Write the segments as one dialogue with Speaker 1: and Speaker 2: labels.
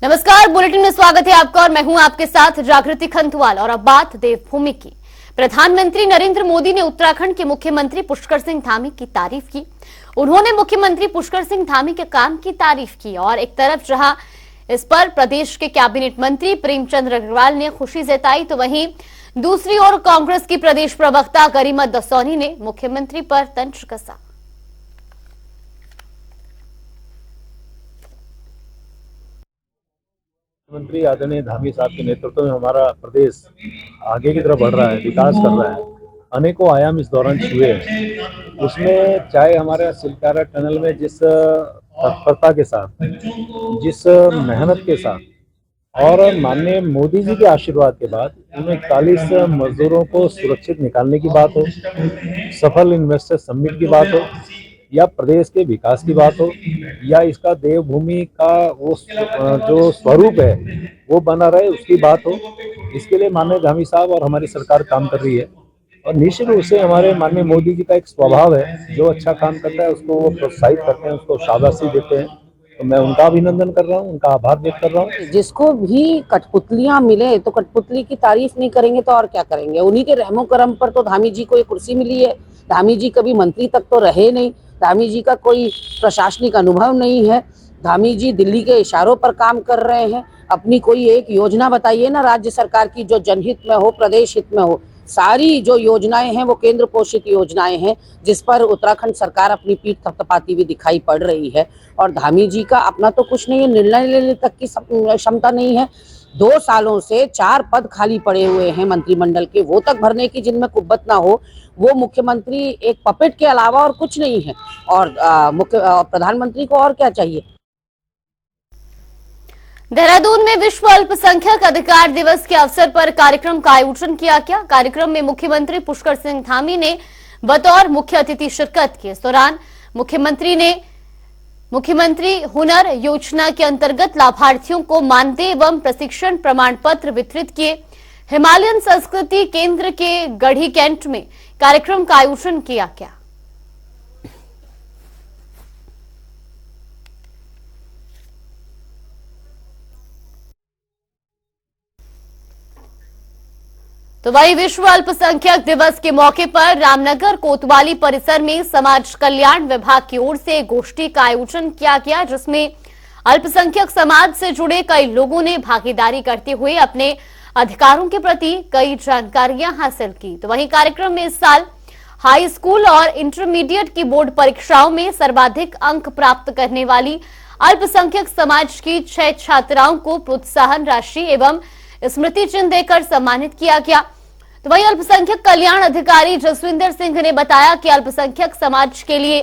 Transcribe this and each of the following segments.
Speaker 1: नमस्कार, बुलेटिन में स्वागत है आपका और मैं हूं आपके साथ जागृति खंतवाल। और अब बात देवभूमि की। प्रधानमंत्री नरेंद्र मोदी ने उत्तराखंड के मुख्यमंत्री पुष्कर सिंह धामी की तारीफ की। उन्होंने मुख्यमंत्री पुष्कर सिंह धामी के काम की तारीफ की और एक तरफ जहां इस पर प्रदेश के कैबिनेट मंत्री प्रेमचंद अग्रवाल ने खुशी जताई, तो वहीं दूसरी ओर कांग्रेस की प्रदेश प्रवक्ता गरिमा दसौनी ने मुख्यमंत्री पर तंज कसा।
Speaker 2: मुख्यमंत्री आदरणीय धामी साहब के नेतृत्व में हमारा प्रदेश आगे की तरफ बढ़ रहा है, विकास कर रहा है। अनेकों आयाम इस दौरान छुए हैं। उसमें चाहे हमारे सिलकारा टनल में जिस तत्परता के साथ, जिस मेहनत के साथ और माननीय मोदी जी के आशीर्वाद के बाद उन 41 मजदूरों को सुरक्षित निकालने की बात हो, सफल इन्वेस्टर समिट की बात हो, या प्रदेश के विकास की बात हो, या इसका देवभूमि का वो जो स्वरूप है वो बना रहे उसकी बात हो, इसके लिए माननीय धामी साहब और हमारी सरकार काम कर रही है। और निश्चित रूप से हमारे माननीय मोदी जी का एक स्वभाव है, जो अच्छा काम करता है उसको वो प्रोत्साहित करते हैं, उसको शाबाशी देते हैं। तो मैं उनका अभिनंदन कर रहा हूँ, उनका आभार व्यक्त कर रहा हूँ।
Speaker 3: जिसको भी कठपुतलियां मिले तो कठपुतली की तारीफ नहीं करेंगे तो और क्या करेंगे। उन्हीं के रहमो करम पर तो धामी जी को एक कुर्सी मिली है। धामी जी कभी मंत्री तक तो रहे नहीं, धामी जी का कोई प्रशासनिक अनुभव नहीं है। धामी जी दिल्ली के इशारों पर काम कर रहे हैं। अपनी कोई एक योजना बताइए ना राज्य सरकार की जो जनहित में हो, प्रदेश हित में हो। सारी जो योजनाएं हैं वो केंद्र पोषित योजनाएं हैं, जिस पर उत्तराखंड सरकार अपनी पीठ थपथपाती हुई दिखाई पड़ रही है। और धामी जी का अपना तो कुछ नहीं है, निर्णय लेने तक की क्षमता नहीं है। 2 सालों से 4 पद खाली पड़े हुए हैं मंत्रिमंडल के, वो तक भरने की जिनमें कुब्बत ना हो। वो मुख्यमंत्री एक पपेट के अलावा और कुछ नहीं है। और प्रधानमंत्री को और क्या चाहिए।
Speaker 1: देहरादून में विश्व अल्पसंख्यक अधिकार दिवस के अवसर पर कार्यक्रम का आयोजन किया गया। कार्यक्रम में मुख्यमंत्री पुष्कर सिंह धामी ने बतौर मुख्य अतिथि शिरकत की। इस दौरान मुख्यमंत्री ने मुख्यमंत्री हुनर योजना के अंतर्गत लाभार्थियों को मानदेय एवं प्रशिक्षण प्रमाण पत्र वितरित किए। हिमालयन संस्कृति केंद्र के गढ़ी कैंट में कार्यक्रम का आयोजन किया गया। तो वही विश्व अल्पसंख्यक दिवस के मौके पर रामनगर कोतवाली परिसर में समाज कल्याण विभाग की ओर से गोष्ठी का आयोजन किया गया, जिसमें अल्पसंख्यक समाज से जुड़े कई लोगों ने भागीदारी करते हुए अपने अधिकारों के प्रति कई जानकारियां हासिल की। तो वहीं कार्यक्रम में इस साल हाई स्कूल और इंटरमीडिएट की बोर्ड परीक्षाओं में सर्वाधिक अंक प्राप्त करने वाली अल्पसंख्यक समाज की 6 छात्राओं को प्रोत्साहन राशि एवं स्मृति चिन्ह देकर सम्मानित किया गया। तो वहीं अल्पसंख्यक कल्याण अधिकारी जसविंदर सिंह ने बताया कि अल्पसंख्यक समाज के लिए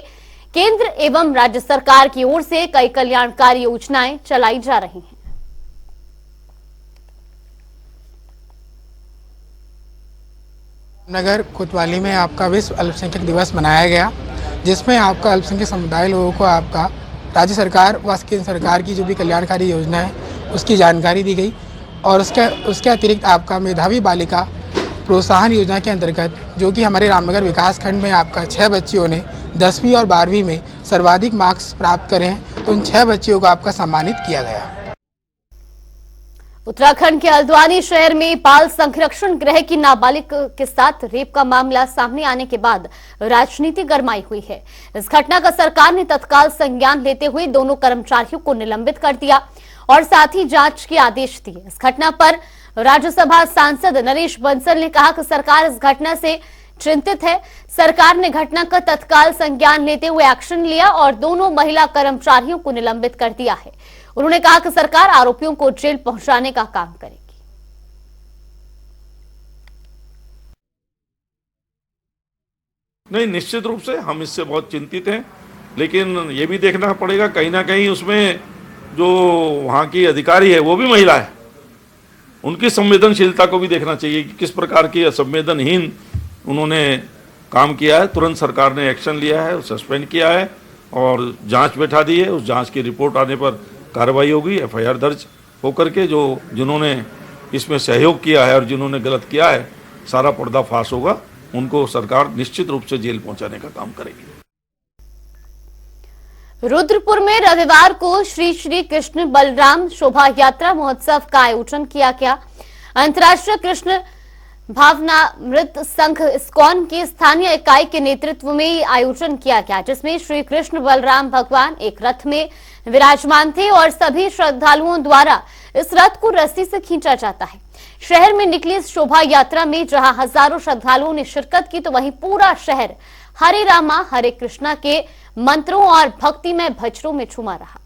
Speaker 1: केंद्र एवं राज्य सरकार की ओर से कई कल्याणकारी योजनाएं चलाई जा रही हैं।
Speaker 4: नगर कोतवाली में आपका विश्व अल्पसंख्यक दिवस मनाया गया, जिसमें आपका अल्पसंख्यक समुदाय लोगों को आपका राज्य सरकार व केंद्र सरकार की जो भी कल्याणकारी योजना है उसकी जानकारी दी गई। और उसके अतिरिक्त आपका मेधावी बालिका प्रोत्साहन योजना के अंतर्गत, जो कि हमारे रामनगर विकास खंड में आपका 6 बच्चियों ने 10वीं और 12वीं में सर्वाधिक मार्क्स प्राप्त करे हैं, तो उन 6 बच्चियों को आपका सम्मानित किया गया।
Speaker 1: उत्तराखंड के हल्द्वानी शहर में बाल संरक्षण गृह की नाबालिग के साथ रेप का मामला सामने आने के बाद राजनीति गरमाई हुई है। इस घटना का सरकार ने तत्काल संज्ञान लेते हुए दोनों कर्मचारियों को निलंबित कर दिया और साथ ही जांच के आदेश दिए। इस घटना पर राज्यसभा सांसद नरेश बंसल ने कहा कि सरकार इस घटना से चिंतित है। सरकार ने घटना का तत्काल संज्ञान लेते हुए एक्शन लिया और दोनों महिला कर्मचारियों को निलंबित कर दिया है। उन्होंने कहा कि सरकार आरोपियों को जेल पहुंचाने का काम करेगी।
Speaker 5: नहीं, निश्चित रूप से हम इससे बहुत चिंतित हैं, लेकिन ये भी देखना पड़ेगा कहीं ना कहीं उसमें जो वहाँ की अधिकारी है वो भी महिला है, उनकी संवेदनशीलता को भी देखना चाहिए कि किस प्रकार की असंवेदनहीन उन्होंने काम किया है। तुरंत सरकार ने एक्शन लिया है, सस्पेंड किया है और जांच बैठा दी है। उस जांच की रिपोर्ट आने पर कार्रवाई होगी, एफआईआर दर्ज होकर के जिन्होंने इसमें सहयोग किया है और जिन्होंने गलत किया है सारा पर्दाफाश होगा। उनको सरकार निश्चित रूप से जेल पहुंचाने का काम करेगी।
Speaker 1: रुद्रपुर में रविवार को श्री श्री कृष्ण बलराम शोभा यात्रा महोत्सव का आयोजन किया गया। अंतर्राष्ट्रीय कृष्ण भावनामृत संघ इस्कॉन की स्थानीय इकाई के नेतृत्व में ये आयोजन किया गया, जिसमें श्री कृष्ण बलराम भगवान एक रथ में विराजमान थे और सभी श्रद्धालुओं द्वारा इस रथ को रस्सी से खींचा जाता है। शहर में निकली इस शोभा यात्रा में जहां हजारों श्रद्धालुओं ने शिरकत की, तो वहीं पूरा शहर हरे रामा हरे कृष्णा के मंत्रों और भक्तिमय भजनों में झूमा रहा।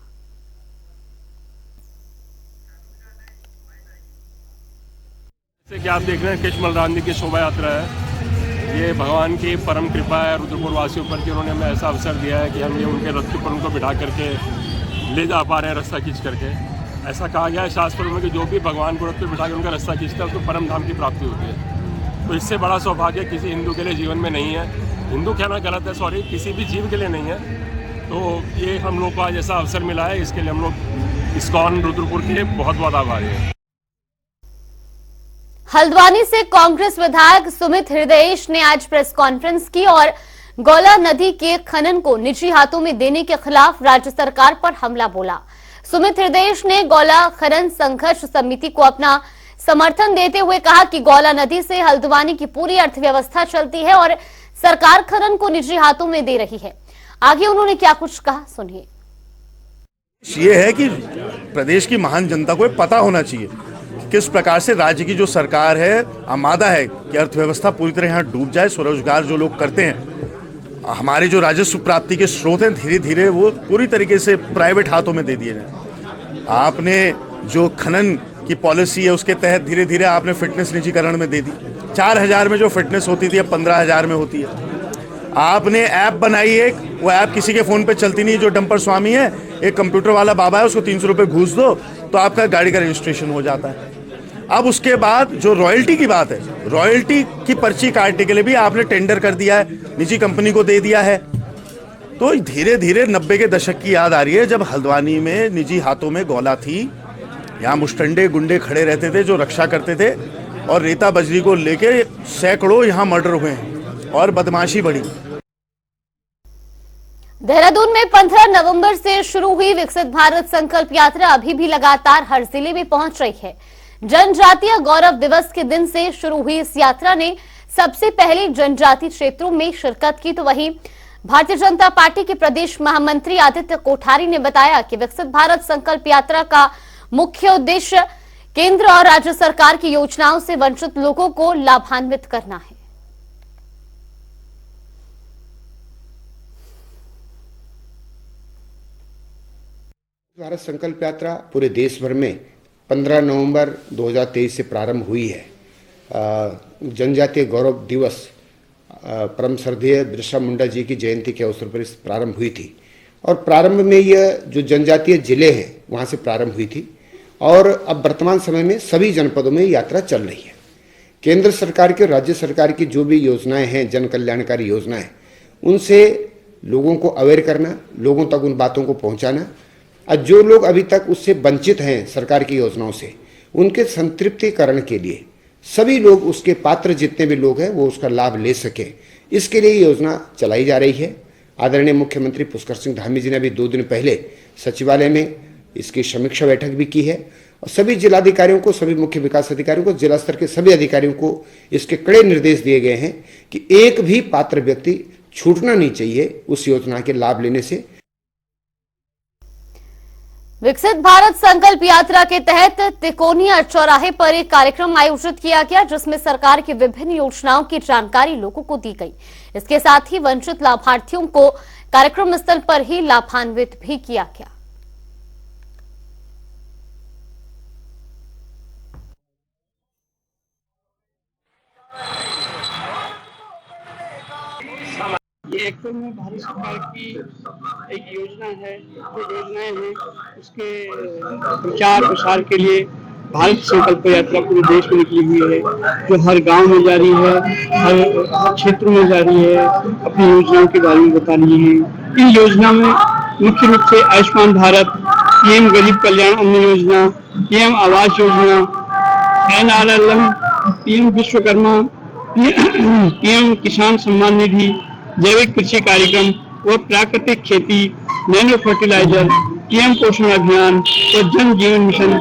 Speaker 6: जैसे कि आप देख रहे हैं, कृष्ण बलराम जी की शोभा यात्रा है। ये भगवान की परम कृपा है रुद्रपुर वासियों पर कि उन्होंने हमें ऐसा अवसर दिया है कि हम ये उनके रथ के ऊपर उनको बिठा करके ले जा पा रहे हैं, रास्ता खींच करके। ऐसा कहा गया है शास्त्रों में कि जो भी भगवान को रथ पर बिठा के उनका रास्ता खींचता है उसको परम धाम की प्राप्ति होती है। तो इससे बड़ा सौभाग्य किसी हिंदू के लिए जीवन में नहीं है। हिंदू कहना गलत है, सॉरी, किसी भी जीव के लिए नहीं है। तो ये हम लोग को आज ऐसा अवसर मिला है, इसके लिए हम लोग इस्कॉन रुद्रपुर के बहुत बहुत आभारी हैं।
Speaker 1: हल्द्वानी से कांग्रेस विधायक सुमित हृदयेश ने आज प्रेस कॉन्फ्रेंस की और गौला नदी के खनन को निजी हाथों में देने के खिलाफ राज्य सरकार पर हमला बोला। सुमित हृदयेश ने गौला खनन संघर्ष समिति को अपना समर्थन देते हुए कहा कि गौला नदी से हल्द्वानी की पूरी अर्थव्यवस्था चलती है और सरकार खनन को निजी हाथों में दे रही है। आगे उन्होंने क्या कुछ कहा, सुनिए।
Speaker 7: ये है कि प्रदेश की महान जनता को पता होना चाहिए किस प्रकार से राज्य की जो सरकार है आमादा है कि अर्थव्यवस्था पूरी तरह यहाँ डूब जाए। स्वरोजगार जो लोग करते हैं, हमारे जो राजस्व प्राप्ति के स्रोत हैं, धीरे धीरे वो पूरी तरीके से प्राइवेट हाथों में दे दिए जाए। आपने जो खनन की पॉलिसी है उसके तहत धीरे धीरे आपने फिटनेस निजीकरण में दे दी। 4,000 में जो फिटनेस होती थी अब 15,000 में होती है। आपने ऐप बनाई एक, वो ऐप किसी के फोन पे चलती नहीं। जो डंपर स्वामी है, एक कंप्यूटर वाला बाबा है, उसको 300 रुपये घूस दो तो आपका गाड़ी का रजिस्ट्रेशन हो जाता है। अब उसके बाद जो रॉयल्टी की बात है, रॉयल्टी की पर्ची काटने के लिए भी आपने टेंडर कर दिया है, निजी कंपनी को दे दिया है। तो धीरे धीरे 90 के दशक की याद आ रही है जब हल्द्वानी में निजी हाथों में गौला थी। यहाँ मुस्टंडे गुंडे खड़े रहते थे जो रक्षा करते थे और रेता बजरी को लेके सैकड़ों यहाँ मर्डर हुए हैं और बदमाशी बढ़ी।
Speaker 1: देहरादून में 15 नवंबर से शुरू हुई विकसित भारत संकल्प यात्रा अभी भी लगातार हर जिले में पहुंच रही है। जनजातीय गौरव दिवस के दिन से शुरू हुई इस यात्रा ने सबसे पहले जनजातीय क्षेत्रों में शिरकत की, तो वहीं भारतीय जनता पार्टी के प्रदेश महामंत्री आदित्य कोठारी ने बताया कि विकसित भारत संकल्प यात्रा का मुख्य उद्देश्य केंद्र और राज्य सरकार की योजनाओं से वंचित लोगों को लाभान्वित करना है।
Speaker 8: भारत संकल्प यात्रा पूरे देश भर में 15 नवंबर 2023 से प्रारंभ हुई है। जनजातीय गौरव दिवस परम श्रद्धेय बिरसा मुंडा जी की जयंती के अवसर पर प्रारंभ हुई थी और प्रारंभ में यह जो जनजातीय जिले हैं वहाँ से प्रारंभ हुई थी और अब वर्तमान समय में सभी जनपदों में यात्रा चल रही है। केंद्र सरकार की और राज्य सरकार की जो भी योजनाएं हैं, जन कल्याणकारी योजनाएं, उनसे लोगों को अवेयर करना, लोगों तक उन बातों को पहुंचाना और जो लोग अभी तक उससे वंचित हैं सरकार की योजनाओं से, उनके संतृप्तिकरण के लिए सभी लोग, उसके पात्र जितने भी लोग हैं, वो उसका लाभ ले सके, इसके लिए योजना चलाई जा रही है। आदरणीय मुख्यमंत्री पुष्कर सिंह धामी जी ने अभी 2 दिन पहले सचिवालय में इसकी समीक्षा बैठक भी की है और सभी जिलाधिकारियों को, सभी मुख्य विकास अधिकारियों को, जिला स्तर के सभी अधिकारियों को इसके कड़े निर्देश दिए गए हैं कि एक भी पात्र व्यक्ति छूटना नहीं चाहिए उस योजना के लाभ लेने से।
Speaker 1: विकसित भारत संकल्प यात्रा के तहत तिकोनिया चौराहे पर एक कार्यक्रम आयोजित किया गया, जिसमें सरकार की विभिन्न योजनाओं की जानकारी लोगों को दी गई। इसके साथ ही वंचित लाभार्थियों को कार्यक्रम स्थल पर ही लाभान्वित भी किया गया।
Speaker 9: ये एक्चुअल में भारत सरकार की एक योजना है, जो योजनाएं हैं उसके प्रचार प्रसार के लिए भारत संकल्प यात्रा पूरे देश में निकली हुई है, जो हर गांव में जा रही है, हर क्षेत्र में जा रही है, अपनी योजनाओं के बारे में बता रही है। इन योजना में मुख्य रूप से आयुष्मान भारत, पीएम गरीब कल्याण अन्न योजना, PM Awas Yojana, NRLM, PM Vishwakarma, PM किसान सम्मान निधि, जैविक कृषि कार्यक्रम और प्राकृतिक खेती नैनो फर्टिलाइजर, पीएम पोषण अभियान और जन जीवन मिशन,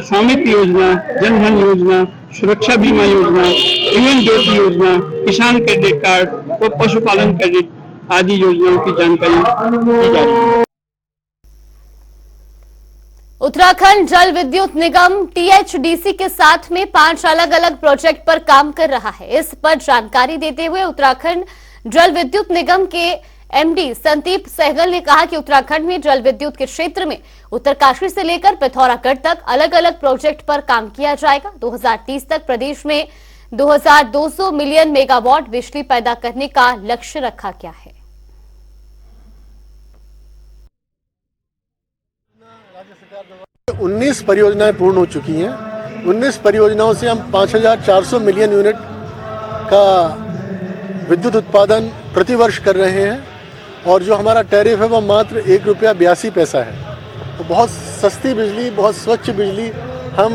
Speaker 9: स्वामित्व योजना, जन धन योजना, सुरक्षा बीमा योजना, जीवन ज्योति योजना, किसान क्रेडिट कार्ड और पशुपालन क्रेडिट आदि योजनाओं की जानकारी दी जा रही है।
Speaker 1: उत्तराखंड जल विद्युत निगम टीएचडीसी के साथ में 5 अलग अलग प्रोजेक्ट पर काम कर रहा है। इस पर जानकारी देते हुए उत्तराखंड जल विद्युत निगम के एमडी संदीप सहगल ने कहा कि उत्तराखंड में जल विद्युत के क्षेत्र में उत्तरकाशी से लेकर पिथौरागढ़ तक अलग अलग प्रोजेक्ट पर काम किया जाएगा। 2030 तक प्रदेश में 2200 मिलियन मेगावाट बिजली पैदा करने का लक्ष्य रखा गया है।
Speaker 10: राज्य 19 परियोजनाएं पूर्ण हो चुकी हैं। 19 परियोजनाओं से हम 5400 मिलियन यूनिट का विद्युत उत्पादन प्रतिवर्ष कर रहे हैं और जो हमारा टैरिफ है वो मात्र ₹1.82 है। तो बहुत सस्ती बिजली, बहुत स्वच्छ बिजली हम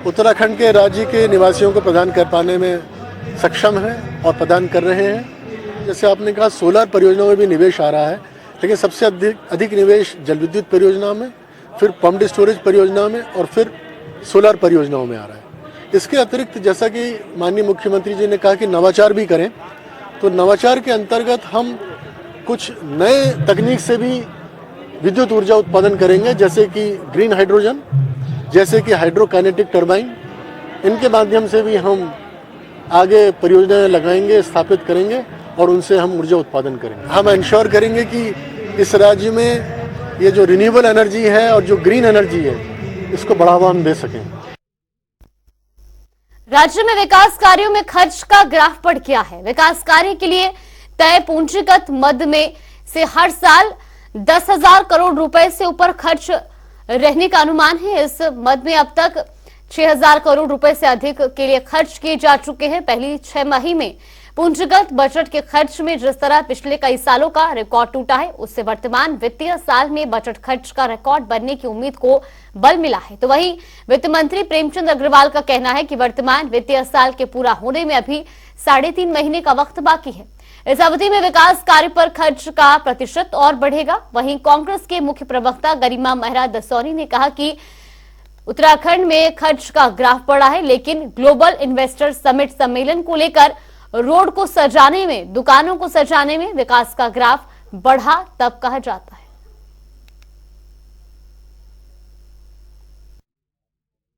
Speaker 10: उत्तराखंड के राज्य के निवासियों को प्रदान कर पाने में सक्षम हैं और प्रदान कर रहे हैं। जैसे आपने कहा, सोलर परियोजनाओं में भी निवेश आ रहा है, लेकिन सबसे अधिक निवेश जल विद्युत परियोजना में, फिर पम्प्ड स्टोरेज परियोजना में और फिर सोलर परियोजनाओं में आ रहा है। इसके अतिरिक्त जैसा कि माननीय मुख्यमंत्री जी ने कहा कि नवाचार भी करें, तो नवाचार के अंतर्गत हम कुछ नए तकनीक से भी विद्युत ऊर्जा उत्पादन करेंगे, जैसे कि ग्रीन हाइड्रोजन, जैसे कि हाइड्रोकाइनेटिक टरबाइन। इनके माध्यम से भी हम आगे परियोजनाएं लगाएंगे, स्थापित करेंगे और उनसे हम ऊर्जा उत्पादन करेंगे। हम इंश्योर करेंगे कि इस राज्य में ये जो रिन्यूएबल एनर्जी है और जो ग्रीन एनर्जी है, इसको बढ़ावा हम दे सकें।
Speaker 1: राज्य में विकास कार्यों में खर्च का ग्राफ बढ़ गया है। विकास कार्य के लिए तय पूंजीगत मद में से हर साल 10,000 करोड़ रुपए से ऊपर खर्च रहने का अनुमान है। इस मद में अब तक 6,000 करोड़ रुपए से अधिक के लिए खर्च किए जा चुके हैं। पहली 6 माही में पूंजीगत बजट के खर्च में जिस तरह पिछले कई सालों का रिकॉर्ड टूटा है, उससे वर्तमान वित्तीय साल में बजट खर्च का रिकॉर्ड बनने की उम्मीद को बल मिला है। तो वहीं वित्त मंत्री प्रेमचंद अग्रवाल का कहना है कि वर्तमान वित्तीय साल के पूरा होने में अभी 3.5 महीने का वक्त बाकी है। इस अवधि में विकास कार्य पर खर्च का प्रतिशत और बढ़ेगा। वहीं कांग्रेस के मुख्य प्रवक्ता गरिमा मेहरा दसौरी ने कहा कि उत्तराखंड में खर्च का ग्राफ बढ़ा है, लेकिन ग्लोबल इन्वेस्टर समिट सम्मेलन को लेकर रोड को सजाने में, दुकानों को सजाने में विकास का ग्राफ बढ़ा तब कहा जाता है।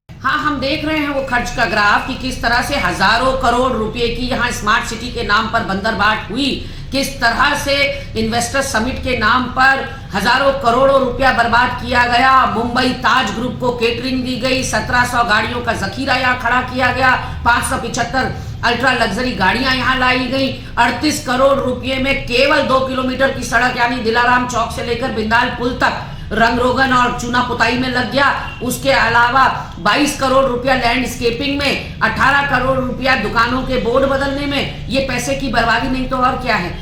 Speaker 3: हाँ, हम देख रहे हैं वो खर्च का ग्राफ कि किस तरह से हजारों करोड़ रुपए की यहाँ स्मार्ट सिटी के नाम पर बंदरबाट हुई, किस तरह से इन्वेस्टर समिट के नाम पर हजारों करोड़ों रुपया बर्बाद किया गया। मुंबई ताज ग्रुप को केटरिंग दी गई, 1700 गाड़ियों का जखीरा यहाँ खड़ा किया गया, 575 अल्ट्रा लग्जरी गाड़ियां यहाँ लाई गई। 38 करोड़ रुपए में केवल 2 किलोमीटर की सड़क यानी दिलाराम चौक से लेकर बिंदाल पुल तक रंग रोगन और चूना पुताई में लग गया। उसके अलावा 22 करोड़ रुपया लैंडस्केपिंग में, 18 करोड़ रुपया दुकानों के बोर्ड बदलने में। ये पैसे की बर्बादी नहीं तो और क्या है।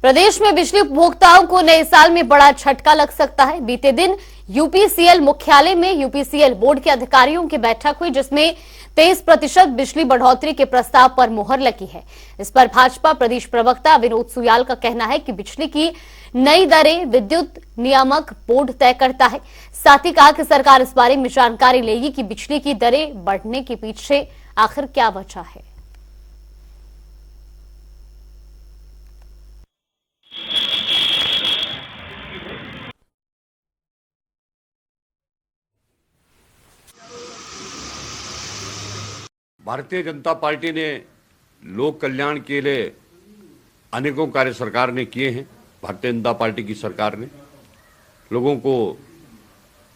Speaker 1: प्रदेश में बिजली उपभोक्ताओं को नए साल में बड़ा झटका लग सकता है। बीते दिन यूपीसीएल मुख्यालय में यूपीसीएल बोर्ड के अधिकारियों की बैठक हुई, जिसमें 23% बिजली बढ़ोतरी के प्रस्ताव पर मुहर लगी है। इस पर भाजपा प्रदेश प्रवक्ता विनोद सुयाल का कहना है कि बिजली की नई दरें विद्युत नियामक बोर्ड तय करता है। साथ ही कहा कि सरकार इस बारे में जानकारी लेगी कि बिजली की दरें बढ़ने के पीछे आखिर क्या वजह है।
Speaker 11: भारतीय जनता पार्टी ने लोक कल्याण के लिए अनेकों कार्य सरकार ने किए हैं। भारतीय जनता पार्टी की सरकार ने लोगों को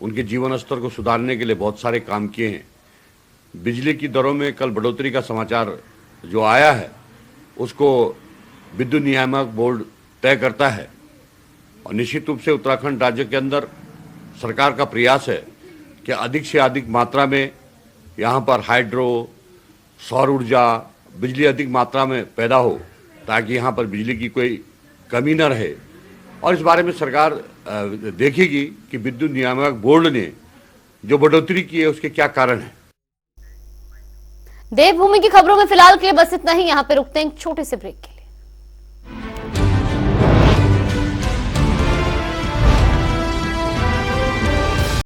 Speaker 11: उनके जीवन स्तर को सुधारने के लिए बहुत सारे काम किए हैं। बिजली की दरों में कल बढ़ोतरी का समाचार जो आया है, उसको विद्युत नियामक बोर्ड तय करता है और निश्चित रूप से उत्तराखंड राज्य के अंदर सरकार का प्रयास है कि अधिक से अधिक मात्रा में यहाँ पर हाइड्रो, सौर ऊर्जा, बिजली अधिक मात्रा में पैदा हो, ताकि यहाँ पर बिजली की कोई कमी न रहे। और इस बारे में सरकार देखेगी कि विद्युत नियामक बोर्ड ने जो बढ़ोतरी की है उसके क्या कारण है।
Speaker 1: देवभूमि की खबरों में फिलहाल के लिए बस इतना ही। यहाँ पे रुकते हैं एक छोटे से ब्रेक के।